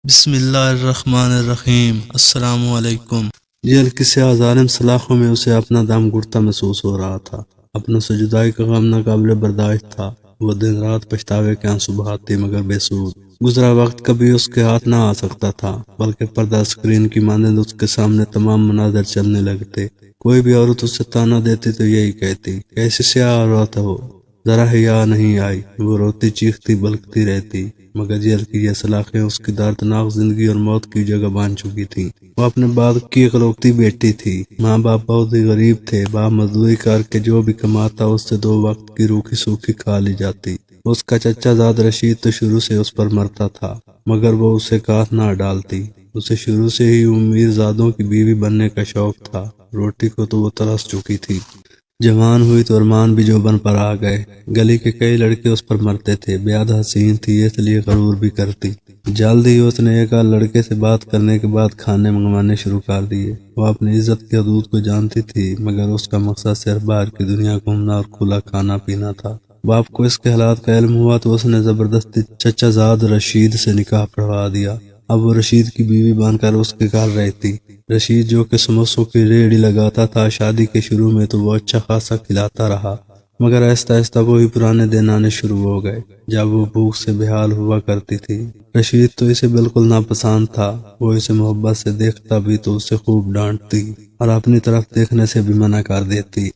بسم اللہ الرحمن الرحیم۔ السلام علیکم۔ جیل کی سیاہ ظالم سلاخوں میں اسے اپنا دم گھٹتا محسوس ہو رہا تھا۔ اپنا سے جدائی کا غم ناقابل برداشت تھا۔ وہ دن رات پچھتاوے کے آنسو بہاتی مگر بے سود۔ گزرا وقت کبھی اس کے ہاتھ نہ آ سکتا تھا، بلکہ پردہ اسکرین کی مانند اس کے سامنے تمام مناظر چلنے لگتے۔ کوئی بھی عورت اسے تانا دیتی تو یہی کہتی، کیسی سیاہ عورت ہو، ذرا حیا نہیں آئی۔ وہ روتی چیختی بلکتی رہتی، مگر جیل کی یہ سلاخیں اس کی دردناک زندگی اور موت کی جگہ بان چکی تھیں۔ وہ اپنے بعد کی اکلوتی بیٹی تھی۔ ماں باپ بہت ہی غریب تھے۔ باپ مزدوری کر کے جو بھی کماتا اس سے 2 وقت کی روکھی سوکھی کھا لی جاتی۔ اس کا چچا زاد رشید تو شروع سے اس پر مرتا تھا، مگر وہ اسے کاٹ نہ ڈالتی۔ اسے شروع سے ہی امیر زادوں کی بیوی بننے کا شوق تھا۔ روٹی کو تو وہ ترس چکی تھی۔ جوان ہوئی تو ارمان بھی جوبن پر آ گئے۔ گلی کے کئی لڑکے اس پر مرتے تھے۔ بیاد حسین تھی، اس لیے غرور بھی کرتی۔ جلد ہی اس نے ایک آدھ لڑکے سے بات کرنے کے بعد کھانے منگوانے شروع کر دیے۔ وہ اپنی عزت کی حدود کو جانتی تھی، مگر اس کا مقصد صرف باہر کی دنیا گھومنا اور کھلا کھانا پینا تھا۔ باپ کو اس کے حالات کا علم ہوا تو اس نے زبردستی چچا زاد رشید سے نکاح پڑھوا دیا۔ اب وہ رشید کی بیوی بن کر اس کے گھر رہتی۔ رشید جو کہ سموسوں کی ریڑھی لگاتا تھا، شادی کے شروع میں تو وہ اچھا خاصا کھلاتا رہا، مگر آہستہ آہستہ وہی پرانے دن آنے شروع ہو گئے جب وہ بھوک سے بحال ہوا کرتی تھی۔ رشید تو اسے بالکل ناپسند تھا۔ وہ اسے محبت سے دیکھتا بھی تو اسے خوب ڈانٹتی اور اپنی طرف دیکھنے سے بھی منع کر دیتی۔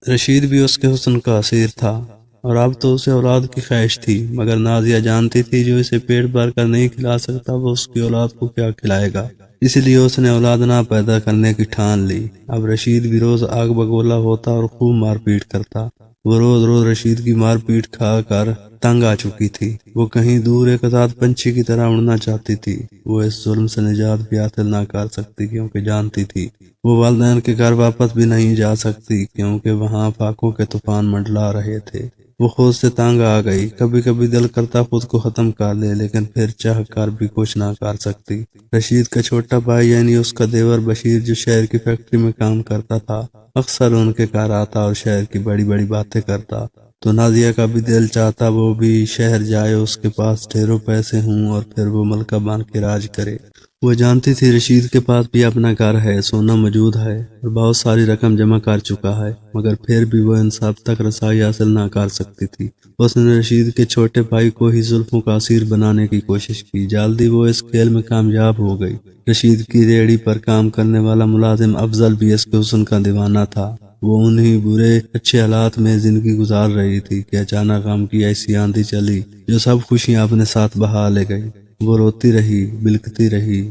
رشید بھی اس کے حسن کا اسیر تھا، اور اب تو اسے اولاد کی خواہش تھی، مگر نازیہ جانتی تھی جو اسے پیٹ بھر کر نہیں کھلا سکتا وہ اس کی اولاد کو کیا کھلائے گا، اس لیے اس نے اولاد نہ پیدا کرنے کی ٹھان لی۔ اب رشید بھی روز آگ بگولا ہوتا اور خوب مار پیٹ کرتا۔ وہ روز روز رشید کی مار پیٹ کھا کر تنگ آ چکی تھی۔ وہ کہیں دور ایک آزاد پنچھی کی طرح اڑنا چاہتی تھی۔ وہ اس ظلم سے نجات بھی حاصل نہ کر سکتی، کیونکہ جانتی تھی وہ والدین کے گھر واپس بھی نہیں جا سکتی، کیونکہ وہاں فاقوں کے طوفان منڈلا رہے تھے۔ وہ خود سے تنگ آ گئی۔ کبھی کبھی دل کرتا خود کو ختم کر لے، لیکن پھر چاہ کر بھی کچھ نہ کر سکتی۔ رشید کا چھوٹا بھائی یعنی اس کا دیور بشیر، جو شہر کی فیکٹری میں کام کرتا تھا، اکثر ان کے گھر آتا اور شہر کی بڑی بڑی باتیں کرتا، تو نازیہ کا بھی دل چاہتا وہ بھی شہر جائے، اس کے پاس ڈھیروں پیسے ہوں اور پھر وہ ملکہ بن کے راج کرے۔ وہ جانتی تھی رشید کے پاس بھی اپنا گھر ہے، سونا موجود ہے اور بہت ساری رقم جمع کر چکا ہے، مگر پھر بھی وہ انصاف تک رسائی حاصل نہ کر سکتی تھی۔ اس نے رشید کے چھوٹے بھائی کو ہی زلفوں کا اسیر بنانے کی کوشش کی۔ جلدی وہ اس کھیل میں کامیاب ہو گئی۔ رشید کی ریڑھی پر کام کرنے والا ملازم افضل بھی اس کے حسن کا دیوانہ تھا۔ وہ انہی برے اچھے حالات میں زندگی گزار رہی تھی کہ اچانک غم کی ایسی آندھی چلی جو سب خوشیاں اپنے ساتھ بہا لے گئی۔ وہ روتی رہی، بلکتی رہی،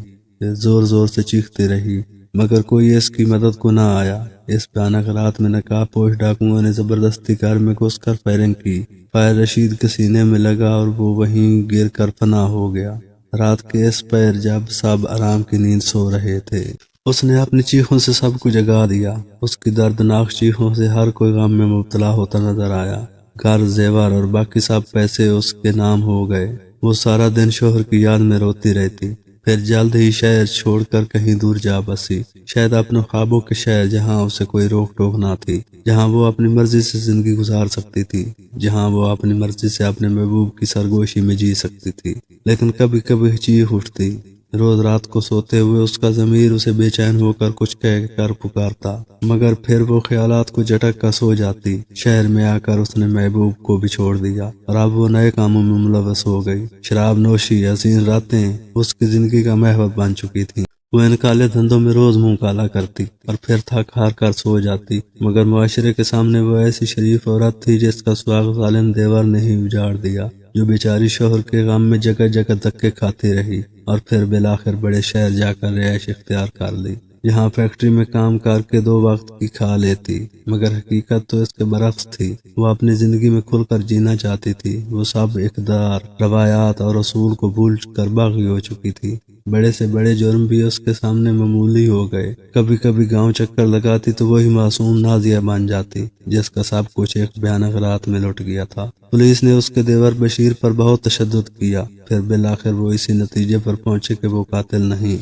زور زور سے چیختی رہی، مگر کوئی اس کی مدد کو نہ آیا۔ اس بھیانک رات میں نقاب پوش ڈاکوؤں نے زبردستی گھر میں گھس کر فائرنگ کی۔ فائر رشید کے سینے میں لگا اور وہ وہیں گر کر فنا ہو گیا۔ رات کے اس پیر جب سب آرام کی نیند سو رہے تھے، اس نے اپنی چیخوں سے سب کو جگا دیا۔ اس کی دردناک چیخوں سے ہر کوئی غم میں مبتلا ہوتا نظر آیا۔ گھر، زیور اور باقی سب پیسے اس کے نام ہو گئے۔ وہ سارا دن شوہر کی یاد میں روتی رہتی، پھر جلد ہی شہر چھوڑ کر کہیں دور جا بسی، شاید اپنے خوابوں کے شہر، جہاں اسے کوئی روک ٹوک نہ تھی، جہاں وہ اپنی مرضی سے زندگی گزار سکتی تھی، جہاں وہ اپنی مرضی سے اپنے محبوب کی سرگوشی میں جی سکتی تھی۔ لیکن کبھی کبھی چیخ اٹھتی۔ روز رات کو سوتے ہوئے اس کا ضمیر اسے بے چین ہو کر کچھ کہہ کر پکارتا، مگر پھر وہ خیالات کو جھٹک کر سو جاتی۔ شہر میں آ کر اس نے محبوب کو بھی چھوڑ دیا اور اب وہ نئے کاموں میں ملوث ہو گئی۔ شراب نوشی، حسین راتیں اس کی زندگی کا محور بن چکی تھیں۔ وہ ان کالے دھندوں میں روز منہ کالا کرتی اور پھر تھک ہار کر سو جاتی، مگر معاشرے کے سامنے وہ ایسی شریف عورت تھی جس کا سراغ ظالم دیور نے ہی اجاڑ دیا، جو بیچاری شوہر کے غم میں جگہ جگہ دھکے کھاتی رہی اور پھر بالآخر بڑے شہر جا کر رہائش اختیار کر لی، جہاں فیکٹری میں کام کر کے 2 وقت کی کھا لیتی، مگر حقیقت تو اس کے برعکس تھی۔ وہ اپنی زندگی میں کھل کر جینا چاہتی تھی۔ وہ سب اقدار، روایات اور اصول کو بھول کر باغی ہو چکی تھی۔ بڑے سے بڑے جرم بھی اس کے سامنے معمولی ہو گئے۔ کبھی کبھی گاؤں چکر لگاتی تو وہی معصوم نازیہ بن جاتی، جس کا سب کچھ ایک بھیانک رات میں لٹ گیا تھا۔ پولیس نے اس کے دیور بشیر پر بہت تشدد کیا، پھر بالآخر وہ اسی نتیجے پر پہنچے کہ وہ قاتل نہیں۔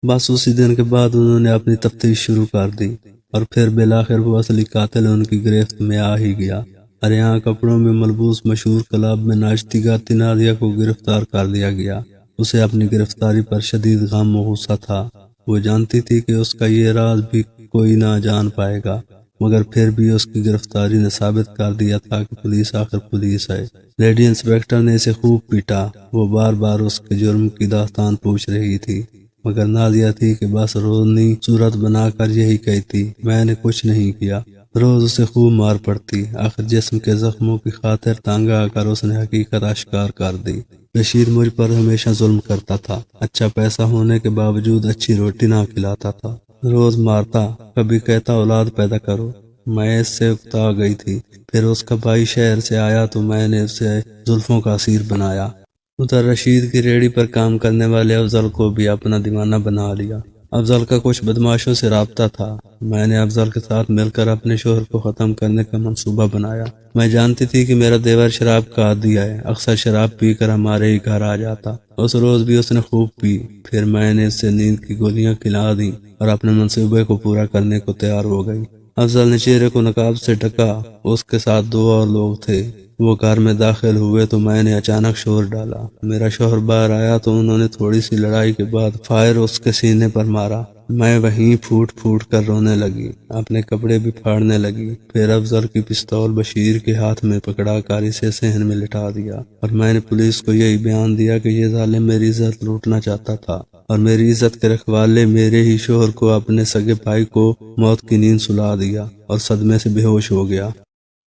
بس اسی دن کے بعد انہوں نے اپنی تفتیش شروع کر دی اور پھر بالآخر وہ اصلی قاتل ان کی گرفت میں آ ہی گیا۔ ہریاں کپڑوں میں ملبوس مشہور کلب میں ناچتی گاتی نازیہ کو گرفتار کر لیا گیا۔ اسے اپنی گرفتاری پر شدید غم و غصہ تھا۔ وہ جانتی تھی کہ اس کا یہ راز بھی کوئی نہ جان پائے گا، مگر پھر بھی اس کی گرفتاری نے ثابت کر دیا تھا کہ پولیس آخر پولیس ہے۔ لیڈی انسپیکٹر نے اسے خوب پیٹا۔ وہ بار بار اس کے جرم کی داستان پوچھ رہی تھی، مگر نازیہ تھی کہ بس رونی صورت بنا کر یہی کہتی، میں نے کچھ نہیں کیا۔ روز اسے خوب مار پڑتی، آخر جسم کے زخموں کی خاطر تنگ آ کر اس نے حقیقت اشکار کر دی۔ رشید مجھ پر ہمیشہ ظلم کرتا تھا، اچھا پیسہ ہونے کے باوجود اچھی روٹی نہ کھلاتا تھا، روز مارتا، کبھی کہتا اولاد پیدا کرو۔ میں اس سے اکتا گئی تھی۔ پھر اس کا بھائی شہر سے آیا تو میں نے اسے زلفوں کا اسیر بنایا۔ ادھر رشید کی ریڑھی پر کام کرنے والے افضل کو بھی اپنا دیوانہ بنا لیا۔ افضل کا کچھ بدماشوں سے رابطہ تھا۔ میں نے افضل کے ساتھ مل کر اپنے شوہر کو ختم کرنے کا منصوبہ بنایا۔ میں جانتی تھی کہ میرا دیور شراب کا عادی ہے، اکثر شراب پی کر ہمارے ہی گھر آ جاتا۔ اس روز بھی اس نے خوب پی۔ پھر میں نے اسے نیند کی گولیاں کھلا دیں اور اپنے منصوبے کو پورا کرنے کو تیار ہو گئی۔ افضل نے چہرے کو نقاب سے ڈھکا، اس کے ساتھ 2 اور لوگ تھے۔ وہ گھر میں داخل ہوئے تو میں نے اچانک شور ڈالا۔ میرا شوہر باہر آیا تو انہوں نے تھوڑی سی لڑائی کے بعد فائر اس کے سینے پر مارا۔ میں وہیں پھوٹ پھوٹ کر رونے لگی، اپنے کپڑے بھی پھاڑنے لگی۔ پھر افضل کی پستول بشیر کے ہاتھ میں پکڑا کر اسے صحن میں لٹا دیا، اور میں نے پولیس کو یہی بیان دیا کہ یہ ظالم میری عزت لوٹنا چاہتا تھا، اور میری عزت کے رکھوالے میرے ہی شوہر کو اپنے سگے بھائی کو موت کی نیند سلا دیا اور صدمے سے بے ہوش ہو گیا۔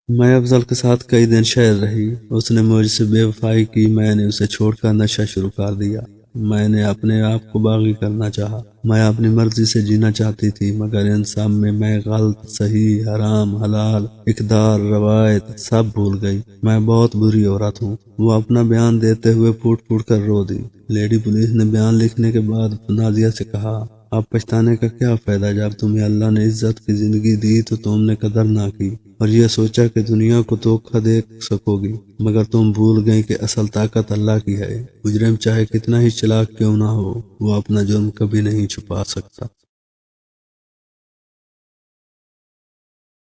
میں افضل کے ساتھ کئی دن شہر رہی۔ اس نے مجھ سے بے وفائی کی، میں نے اسے چھوڑ کر نشہ شروع کر دیا۔ میں نے اپنے آپ کو باغی کرنا چاہا۔ میں اپنی مرضی سے جینا چاہتی تھی، مگر ان سب میں غلط، صحیح، حرام، حلال، اقدار، روایت سب بھول گئی۔ میں بہت بری عورت ہوں۔ وہ اپنا بیان دیتے ہوئے پھوٹ پھوٹ کر رو دی۔ لیڈی پولیس نے بیان لکھنے کے بعد نازیہ سے کہا، اب پچھتانے کا کیا فائدہ؟ جب تمہیں اللہ نے عزت کی زندگی دی تو تم نے قدر نہ کی اور یہ سوچا کہ دنیا کو دھوکہ دے سکو گی، مگر تم بھول گئی کہ اصل طاقت اللہ کی ہے۔ مجرم چاہے کتنا ہی چلاک کیوں نہ ہو، وہ اپنا جرم کبھی نہیں چھپا سکتا۔